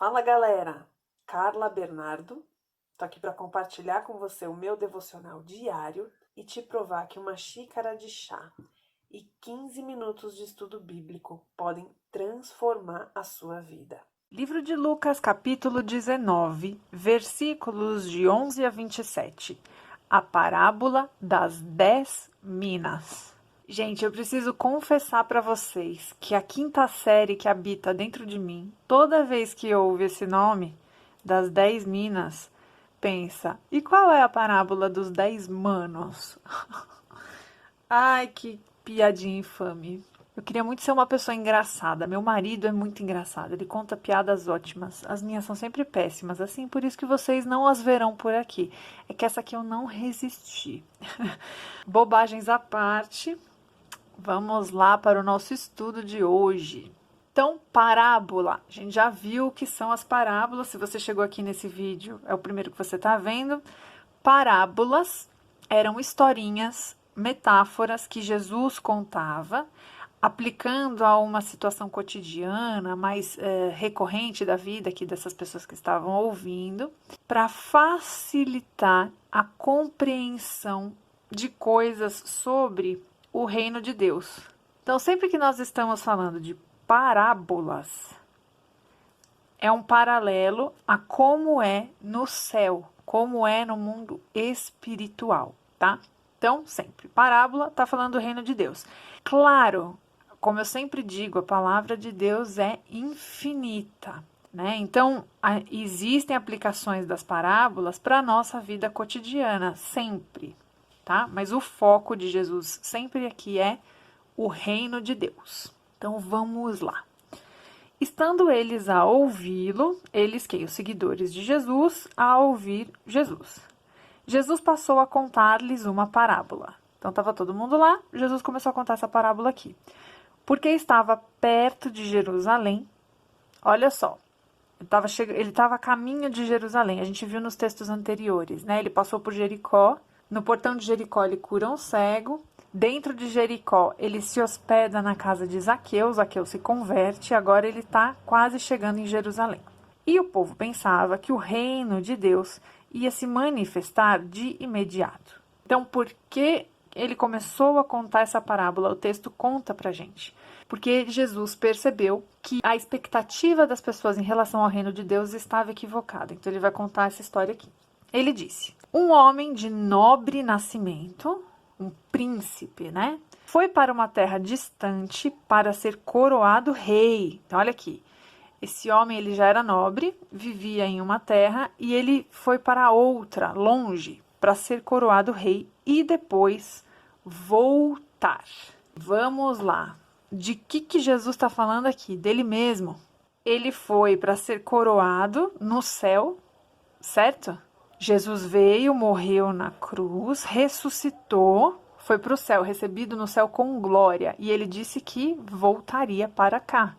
Fala galera, Carla Bernardo, tô aqui para compartilhar com você o meu devocional diário e te provar que uma xícara de chá e 15 minutos de estudo bíblico podem transformar a sua vida. Livro de Lucas, capítulo 19, versículos de 11 a 27. A parábola das 10 minas. Gente, eu preciso confessar para vocês que a quinta série que habita dentro de mim, toda vez que ouve esse nome, das 10 minas, pensa, e qual é a parábola dos 10 manos? Ai, que piadinha infame. Eu queria muito ser uma pessoa engraçada. Meu marido é muito engraçado, ele conta piadas ótimas. As minhas são sempre péssimas, assim, por isso que vocês não as verão por aqui. É que essa aqui eu não resisti. Bobagens à parte. Vamos lá para o nosso estudo de hoje. Então, parábola. A gente já viu o que são as parábolas. Se você chegou aqui nesse vídeo, é o primeiro que você está vendo. Parábolas eram historinhas, metáforas que Jesus contava, aplicando a uma situação cotidiana, mais recorrente da vida aqui dessas pessoas que estavam ouvindo, para facilitar a compreensão de coisas sobre o reino de Deus. Então, sempre que nós estamos falando de parábolas, é um paralelo a como é no céu, como é no mundo espiritual, tá? Então, sempre, parábola está falando do reino de Deus. Claro, como eu sempre digo, a palavra de Deus é infinita, né? Então, existem aplicações das parábolas para a nossa vida cotidiana, sempre. Tá? Mas o foco de Jesus sempre aqui é o reino de Deus. Então vamos lá. Estando eles a ouvi-lo, eles que? Os seguidores de Jesus, a ouvir Jesus. Jesus passou a contar-lhes uma parábola. Então estava todo mundo lá, Jesus começou a contar essa parábola aqui. Porque estava perto de Jerusalém, olha só, ele estava a caminho de Jerusalém, a gente viu nos textos anteriores, né? Ele passou por Jericó. No portão de Jericó, ele cura um cego. Dentro de Jericó, ele se hospeda na casa de Zaqueu. Zaqueu se converte e agora ele está quase chegando em Jerusalém. E o povo pensava que o reino de Deus ia se manifestar de imediato. Então, por que ele começou a contar essa parábola? O texto conta pra gente. Porque Jesus percebeu que a expectativa das pessoas em relação ao reino de Deus estava equivocada. Então, ele vai contar essa história aqui. Ele disse: um homem de nobre nascimento, um príncipe, né? Foi para uma terra distante para ser coroado rei. Então, olha aqui. Esse homem, ele já era nobre, vivia em uma terra e ele foi para outra, longe, para ser coroado rei e depois voltar. Vamos lá. De que Jesus está falando aqui? Dele mesmo. Ele foi para ser coroado no céu, certo? Jesus veio, morreu na cruz, ressuscitou, foi para o céu, recebido no céu com glória. E ele disse que voltaria para cá.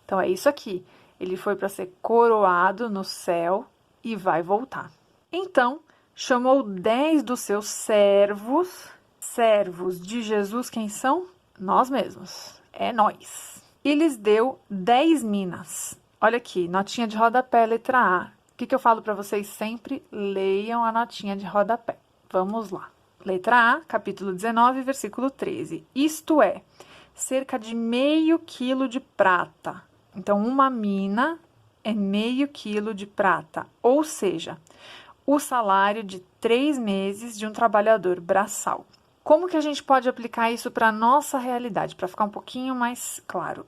Então é isso aqui. Ele foi para ser coroado no céu e vai voltar. Então, chamou 10 dos seus servos. Servos de Jesus, quem são? Nós mesmos. É nós. E lhes deu 10 minas. Olha aqui, notinha de rodapé, letra A. O que eu falo para vocês sempre? Leiam a notinha de rodapé. Vamos lá. Letra A, capítulo 19, versículo 13. Isto é, cerca de meio quilo de prata. Então, uma mina é meio quilo de prata. Ou seja, o salário de 3 meses de um trabalhador braçal. Como que a gente pode aplicar isso para a nossa realidade? Para ficar um pouquinho mais claro.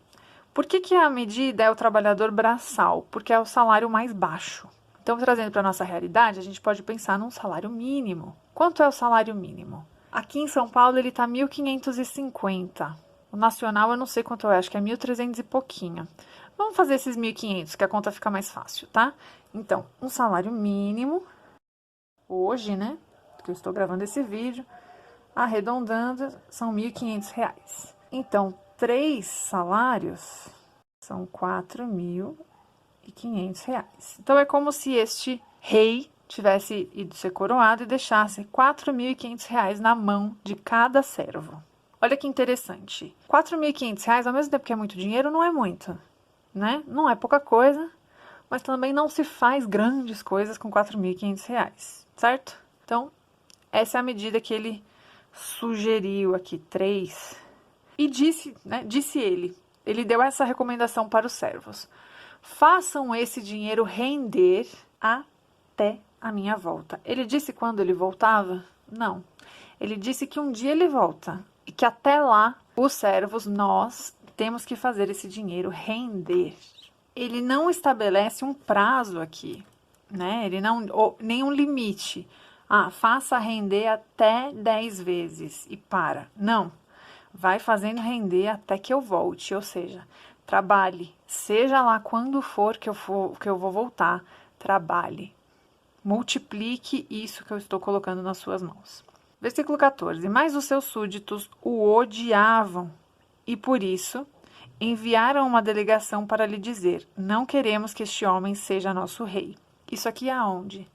Por que a medida é o trabalhador braçal? Porque é o salário mais baixo. Então, trazendo para a nossa realidade, a gente pode pensar num salário mínimo. Quanto é o salário mínimo? Aqui em São Paulo, ele está 1.550. O nacional, eu não sei quanto é, acho que é 1.300 e pouquinho. Vamos fazer esses 1.500, que a conta fica mais fácil, tá? Então, um salário mínimo, hoje, né, que eu estou gravando esse vídeo, arredondando, são R$1.500. Então, 3 salários são R$4.500. Então, é como se este rei tivesse ido ser coroado e deixasse R$4.500 na mão de cada servo. Olha que interessante. R$4.500, ao mesmo tempo que é muito dinheiro, não é muito, né? Não é pouca coisa, mas também não se faz grandes coisas com R$ 4.500, certo? Então, essa é a medida que ele sugeriu aqui, 3. E disse ele deu essa recomendação para os servos: façam esse dinheiro render até a minha volta. Ele disse quando ele voltava? Não. Ele disse que um dia ele volta e que até lá, os servos, nós, temos que fazer esse dinheiro render. Ele não estabelece um prazo aqui, né? Ele não, nenhum limite. Faça render até 10 vezes e para. Não. Vai fazendo render até que eu volte, ou seja, trabalhe, seja lá quando for que eu vou voltar, trabalhe. Multiplique isso que eu estou colocando nas suas mãos. Versículo 14. Mas os seus súditos o odiavam e por isso enviaram uma delegação para lhe dizer: não queremos que este homem seja nosso rei. Isso aqui é aonde?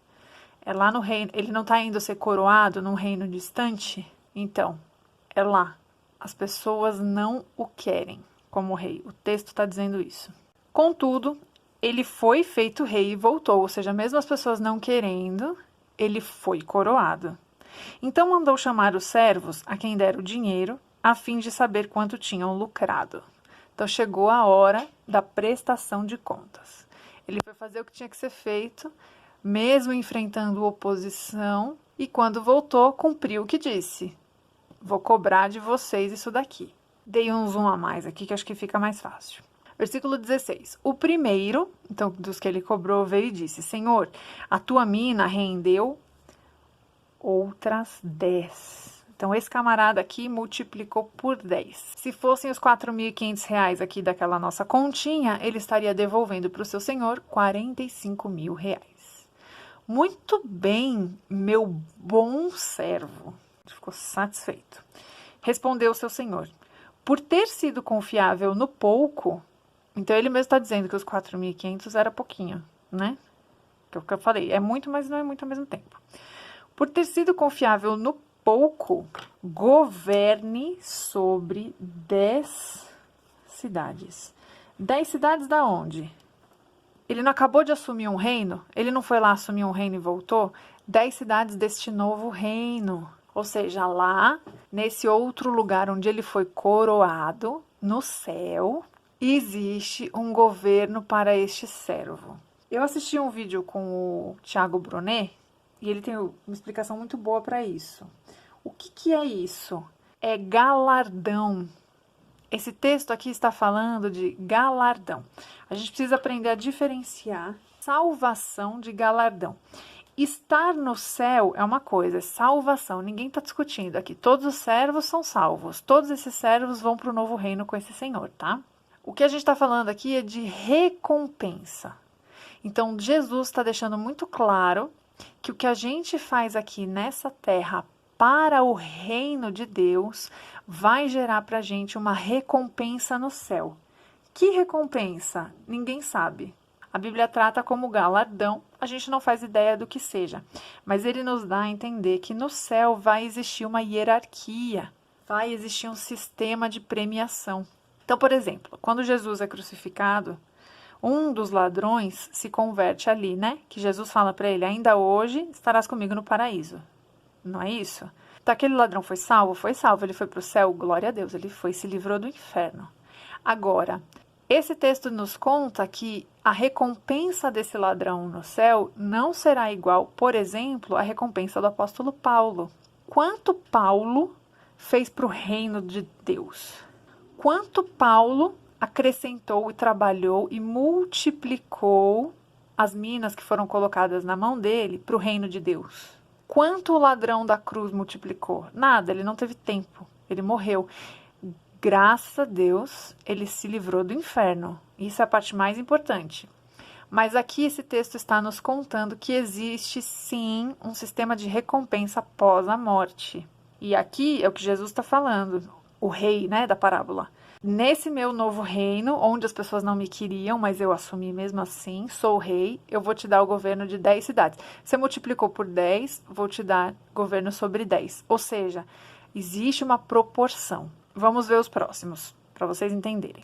É lá no reino. Ele não está indo ser coroado num reino distante? Então, é lá. As pessoas não o querem como rei. O texto está dizendo isso. Contudo, ele foi feito rei e voltou. Ou seja, mesmo as pessoas não querendo, ele foi coroado. Então mandou chamar os servos, a quem deram o dinheiro, a fim de saber quanto tinham lucrado. Então chegou a hora da prestação de contas. Ele foi fazer o que tinha que ser feito, mesmo enfrentando oposição, e quando voltou, cumpriu o que disse. Vou cobrar de vocês isso daqui. Dei um zoom a mais aqui, que acho que fica mais fácil. Versículo 16. O primeiro, então, dos que ele cobrou, veio e disse: Senhor, a tua mina rendeu outras 10. Então, esse camarada aqui multiplicou por 10. Se fossem os R$ 4.500 aqui daquela nossa continha, ele estaria devolvendo para o seu senhor R$ 45.000. Muito bem, meu bom servo. Ficou satisfeito. Respondeu o seu senhor: por ter sido confiável no pouco, então ele mesmo está dizendo que os 4.500 era pouquinho, né? Que é o que eu falei, é muito, mas não é muito ao mesmo tempo. Por ter sido confiável no pouco, governe sobre 10 cidades. 10 cidades da onde? Ele não acabou de assumir um reino? Ele não foi lá assumir um reino e voltou? 10 cidades deste novo reino. Ou seja, lá, nesse outro lugar onde ele foi coroado, no céu, existe um governo para este servo. Eu assisti um vídeo com o Thiago Brunet e ele tem uma explicação muito boa para isso. O que é isso? É galardão. Esse texto aqui está falando de galardão. A gente precisa aprender a diferenciar salvação de galardão. Estar no céu é uma coisa, é salvação. Ninguém está discutindo aqui. Todos os servos são salvos. Todos esses servos vão para o novo reino com esse Senhor, tá? O que a gente está falando aqui é de recompensa. Então, Jesus está deixando muito claro que o que a gente faz aqui nessa terra para o reino de Deus vai gerar para a gente uma recompensa no céu. Que recompensa? Ninguém sabe. A Bíblia trata como galardão, a gente não faz ideia do que seja, mas ele nos dá a entender que no céu vai existir uma hierarquia, vai existir um sistema de premiação. Então, por exemplo, quando Jesus é crucificado, um dos ladrões se converte ali, né? Que Jesus fala para ele: ainda hoje estarás comigo no paraíso. Não é isso? Então, aquele ladrão foi salvo? Foi salvo. Ele foi para o céu? Glória a Deus. Ele se livrou do inferno. Agora, esse texto nos conta que a recompensa desse ladrão no céu não será igual, por exemplo, à recompensa do apóstolo Paulo. Quanto Paulo fez para o reino de Deus? Quanto Paulo acrescentou e trabalhou e multiplicou as minas que foram colocadas na mão dele para o reino de Deus? Quanto o ladrão da cruz multiplicou? Nada, ele não teve tempo, ele morreu. Graças a Deus, ele se livrou do inferno. Isso é a parte mais importante. Mas aqui esse texto está nos contando que existe sim um sistema de recompensa após a morte. E aqui é o que Jesus está falando, o rei, né, da parábola. Nesse meu novo reino, onde as pessoas não me queriam, mas eu assumi mesmo assim, sou o rei, eu vou te dar o governo de 10 cidades. Você multiplicou por 10, vou te dar governo sobre 10. Ou seja, existe uma proporção. Vamos ver os próximos. para vocês entenderem.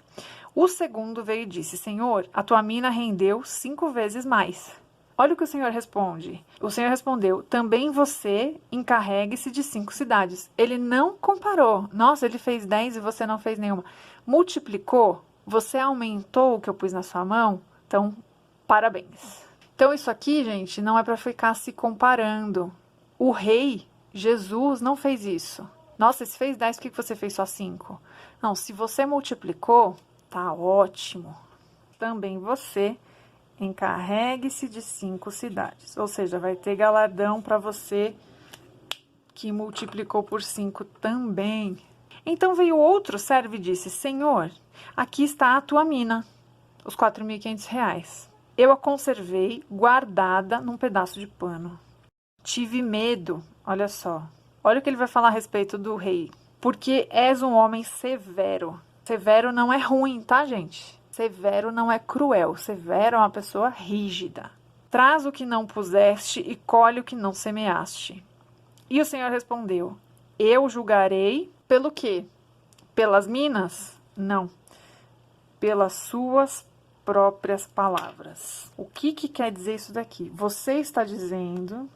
O segundo veio e disse: Senhor, a tua mina rendeu 5 vezes mais. Olha o que o Senhor responde. O Senhor respondeu: também você encarregue-se de 5 cidades. Ele não comparou. Nossa, ele fez 10 e você não fez nenhuma. Multiplicou. Você aumentou o que eu pus na sua mão. Então, parabéns. Então, isso aqui, gente, não é para ficar se comparando. O rei, Jesus, não fez isso. Nossa, se fez 10, por que você fez só 5? Não, se você multiplicou, tá ótimo. Também você encarregue-se de 5 cidades. Ou seja, vai ter galardão para você que multiplicou por 5 também. Então veio outro servo e disse: Senhor, aqui está a tua mina, os 4.500 reais. Eu a conservei guardada num pedaço de pano. Tive medo, olha só. Olha o que ele vai falar a respeito do rei. Porque és um homem severo. Severo não é ruim, tá, gente? Severo não é cruel. Severo é uma pessoa rígida. Traz o que não puseste e colhe o que não semeaste. E o Senhor respondeu: eu julgarei pelo quê? Pelas minas? Não. Pelas suas próprias palavras. O que quer dizer isso daqui? Você está dizendo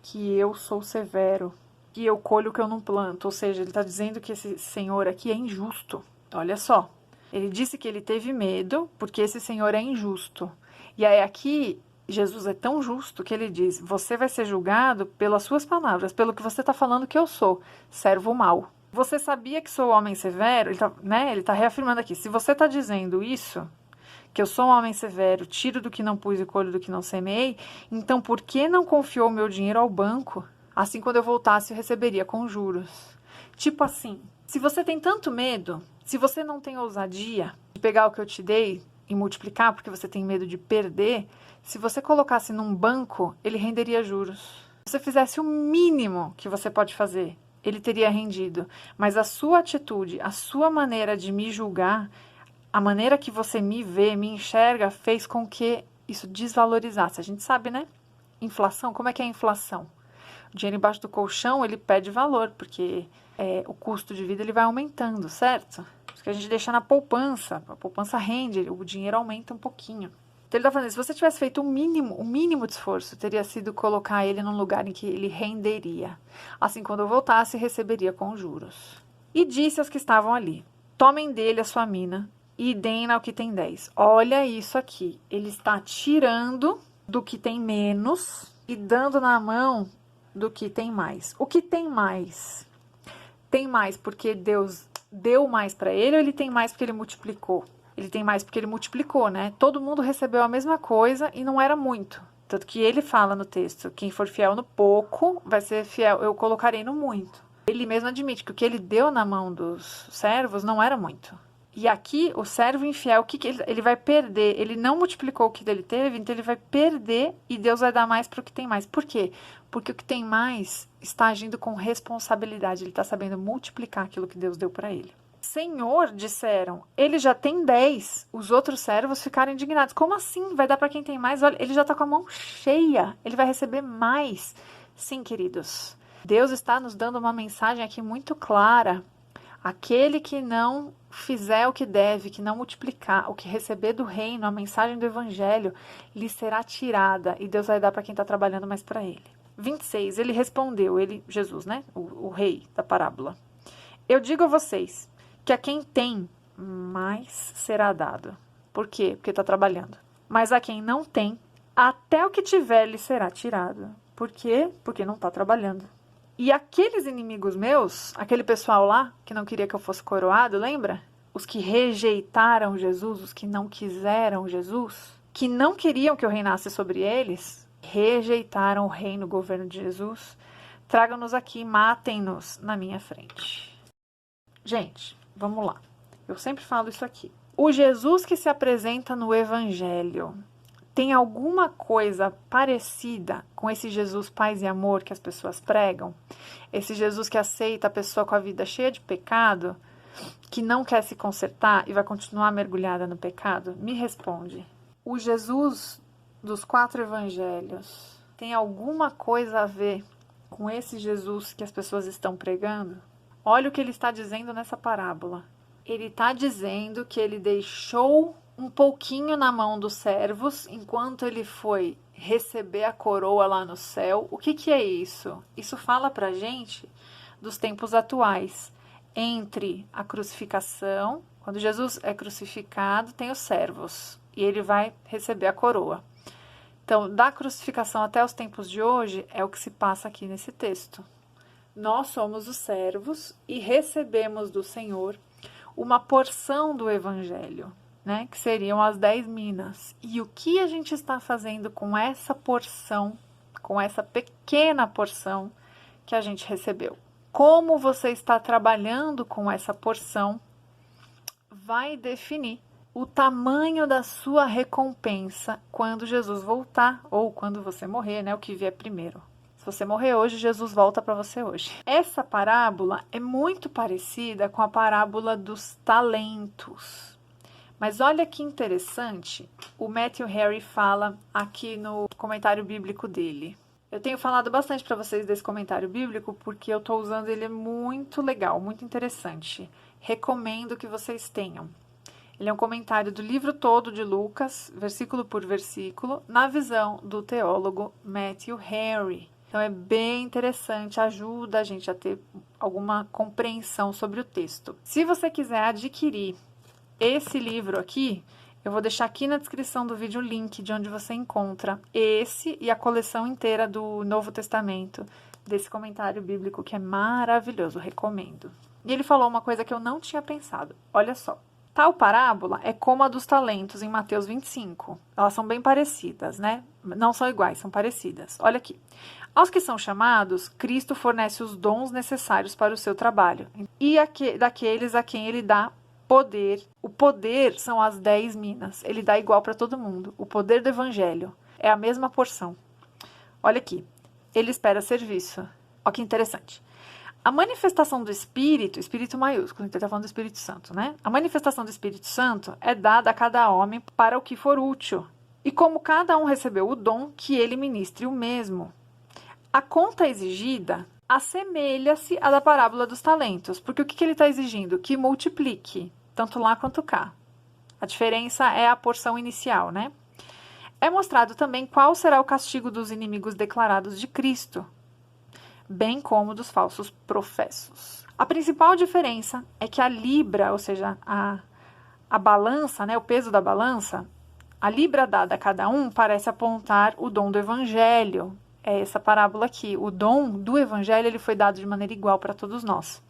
que eu sou severo, que eu colho o que eu não planto. Ou seja, ele está dizendo que esse senhor aqui é injusto. Olha só. Ele disse que ele teve medo porque esse senhor é injusto. E aí aqui, Jesus é tão justo que ele diz: você vai ser julgado pelas suas palavras, pelo que você está falando que eu sou, servo mau. Você sabia que sou homem severo? Ele tá reafirmando aqui. Se você está dizendo isso, que eu sou um homem severo, tiro do que não pus e colho do que não semeei, então por que não confiou o meu dinheiro ao banco? Assim, quando eu voltasse, eu receberia com juros. Tipo assim, se você tem tanto medo, se você não tem ousadia de pegar o que eu te dei e multiplicar porque você tem medo de perder, se você colocasse num banco, ele renderia juros. Se você fizesse o mínimo que você pode fazer, ele teria rendido. Mas a sua atitude, a sua maneira de me julgar, a maneira que você me vê, me enxerga, fez com que isso desvalorizasse. A gente sabe, né? Inflação, como é que é a inflação? O dinheiro embaixo do colchão, ele perde valor, porque o custo de vida ele vai aumentando, certo? Porque a gente deixa na poupança, a poupança rende, o dinheiro aumenta um pouquinho. Então ele está falando, se você tivesse feito o mínimo de esforço, teria sido colocar ele num lugar em que ele renderia. Assim, quando eu voltasse, receberia com juros. E disse aos que estavam ali: tomem dele a sua mina e deem-na ao que tem 10. Olha isso aqui, ele está tirando do que tem menos e dando na mão do que tem mais. O que tem mais? Tem mais porque Deus deu mais para ele, ou ele tem mais porque ele multiplicou? Ele tem mais porque ele multiplicou, né? Todo mundo recebeu a mesma coisa e não era muito. Tanto que ele fala no texto: quem for fiel no pouco vai ser fiel, eu colocarei no muito. Ele mesmo admite que o que ele deu na mão dos servos não era muito. E aqui, o servo infiel, o que ele vai perder? Ele não multiplicou o que ele teve, então ele vai perder e Deus vai dar mais para o que tem mais. Por quê? Porque o que tem mais está agindo com responsabilidade. Ele está sabendo multiplicar aquilo que Deus deu para ele. Senhor, disseram, ele já tem 10. Os outros servos ficaram indignados. Como assim? Vai dar para quem tem mais? Olha, ele já está com a mão cheia. Ele vai receber mais. Sim, queridos. Deus está nos dando uma mensagem aqui muito clara. Aquele que não fizer o que deve, que não multiplicar, o que receber do reino, a mensagem do evangelho, lhe será tirada e Deus vai dar para quem está trabalhando mais para ele. 26, ele respondeu, Jesus, né, o rei da parábola: eu digo a vocês que a quem tem, mais será dado. Por quê? Porque está trabalhando. Mas a quem não tem, até o que tiver lhe será tirado. Por quê? Porque não está trabalhando. E aqueles inimigos meus, aquele pessoal lá que não queria que eu fosse coroado, lembra? Os que rejeitaram Jesus, os que não quiseram Jesus, que não queriam que eu reinasse sobre eles, rejeitaram o reino, o governo de Jesus. Tragam-nos aqui, matem-nos na minha frente. Gente, vamos lá. Eu sempre falo isso aqui. O Jesus que se apresenta no Evangelho tem alguma coisa parecida com esse Jesus paz e amor que as pessoas pregam? Esse Jesus que aceita a pessoa com a vida cheia de pecado, que não quer se consertar e vai continuar mergulhada no pecado? Me responde. O Jesus dos 4 evangelhos tem alguma coisa a ver com esse Jesus que as pessoas estão pregando? Olha o que ele está dizendo nessa parábola. ele está dizendo que ele deixou um pouquinho na mão dos servos enquanto ele foi receber a coroa lá no céu. O que é isso? Isso fala pra gente dos tempos atuais. Entre a crucificação, quando Jesus é crucificado, tem os servos e ele vai receber a coroa. Então, da crucificação até os tempos de hoje é o que se passa aqui nesse texto. Nós somos os servos e recebemos do Senhor uma porção do evangelho, né, que seriam as 10 minas. E o que a gente está fazendo com essa porção, com essa pequena porção que a gente recebeu? Como você está trabalhando com essa porção vai definir o tamanho da sua recompensa quando Jesus voltar, ou quando você morrer, né, o que vier primeiro. Se você morrer hoje, Jesus volta para você hoje. Essa parábola é muito parecida com a parábola dos talentos. Mas olha que interessante, o Matthew Henry fala aqui no comentário bíblico dele. Eu tenho falado bastante para vocês desse comentário bíblico porque eu estou usando ele, é muito legal, muito interessante. Recomendo que vocês tenham. Ele é um comentário do livro todo de Lucas, versículo por versículo, na visão do teólogo Matthew Henry. Então é bem interessante, ajuda a gente a ter alguma compreensão sobre o texto. Se você quiser adquirir esse livro aqui, eu vou deixar aqui na descrição do vídeo o link de onde você encontra esse e a coleção inteira do Novo Testamento, desse comentário bíblico que é maravilhoso, recomendo. E ele falou uma coisa que eu não tinha pensado, olha só. Tal parábola é como a dos talentos em Mateus 25. Elas são bem parecidas, né? Não são iguais, são parecidas. Olha aqui. Aos que são chamados, Cristo fornece os dons necessários para o seu trabalho. E daqueles a quem ele dá poder. O poder são as 10 minas. Ele dá igual para todo mundo. O poder do evangelho é a mesma porção. Olha aqui. Ele espera serviço. Olha que interessante. A manifestação do Espírito, Espírito maiúsculo, a gente está falando do Espírito Santo, né? A manifestação do Espírito Santo é dada a cada homem para o que for útil. E como cada um recebeu o dom, que ele ministre o mesmo. A conta exigida assemelha-se à da parábola dos talentos, porque o que ele está exigindo? Que multiplique, tanto lá quanto cá. A diferença é a porção inicial, né? É mostrado também qual será o castigo dos inimigos declarados de Cristo, bem como dos falsos professos. A principal diferença é que a libra, ou seja, a balança, né, o peso da balança, a libra dada a cada um parece apontar o dom do evangelho. É essa parábola aqui. O dom do evangelho ele foi dado de maneira igual para todos nós.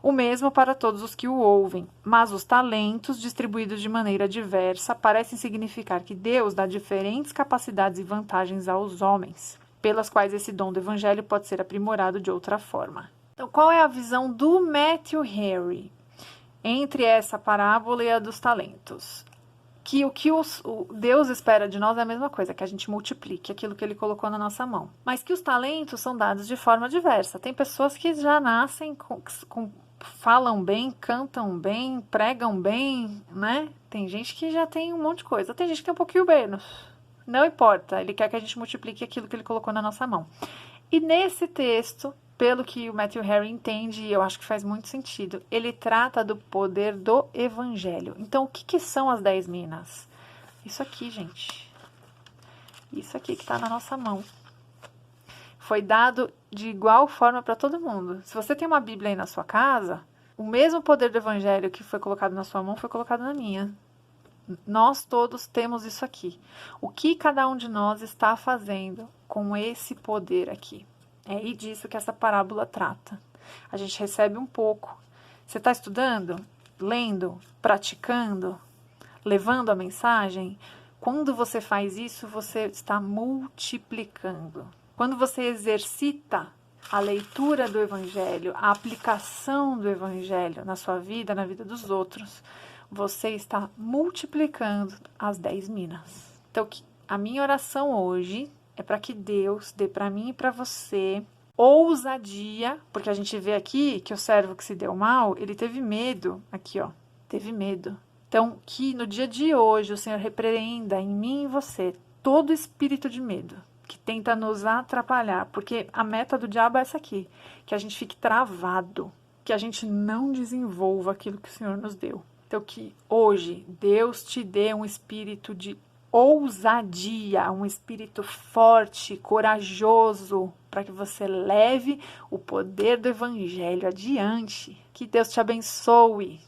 O mesmo para todos os que o ouvem. Mas os talentos, distribuídos de maneira diversa, parecem significar que Deus dá diferentes capacidades e vantagens aos homens, pelas quais esse dom do evangelho pode ser aprimorado de outra forma. Então, qual é a visão do Matthew Henry entre essa parábola e a dos talentos? Que o que o Deus espera de nós é a mesma coisa, que a gente multiplique aquilo que ele colocou na nossa mão. Mas que os talentos são dados de forma diversa. Tem pessoas que já nascem falam bem, cantam bem, pregam bem, né? Tem gente que já tem um monte de coisa. Tem gente que tem um pouquinho menos. Não importa, ele quer que a gente multiplique aquilo que ele colocou na nossa mão. E nesse texto, pelo que o Matthew Henry entende, e eu acho que faz muito sentido, ele trata do poder do evangelho. Então, o que são as 10 minas? Isso aqui, gente. Isso aqui que está na nossa mão. Foi dado de igual forma para todo mundo. Se você tem uma Bíblia aí na sua casa, o mesmo poder do evangelho que foi colocado na sua mão foi colocado na minha. Nós todos temos isso aqui. O que cada um de nós está fazendo com esse poder aqui? É aí disso que essa parábola trata. A gente recebe um pouco. Você está estudando, lendo, praticando, levando a mensagem? Quando você faz isso, você está multiplicando. Quando você exercita a leitura do Evangelho, a aplicação do Evangelho na sua vida, na vida dos outros, você está multiplicando as 10 minas. Então, a minha oração hoje é para que Deus dê para mim e para você ousadia, porque a gente vê aqui que o servo que se deu mal, ele teve medo, aqui ó, teve medo. Então, que no dia de hoje o Senhor repreenda em mim e em você todo espírito de medo que tenta nos atrapalhar, porque a meta do diabo é essa aqui, que a gente fique travado, que a gente não desenvolva aquilo que o Senhor nos deu. Então, que hoje Deus te dê um espírito de ousadia, um espírito forte, corajoso, para que você leve o poder do Evangelho adiante. Que Deus te abençoe.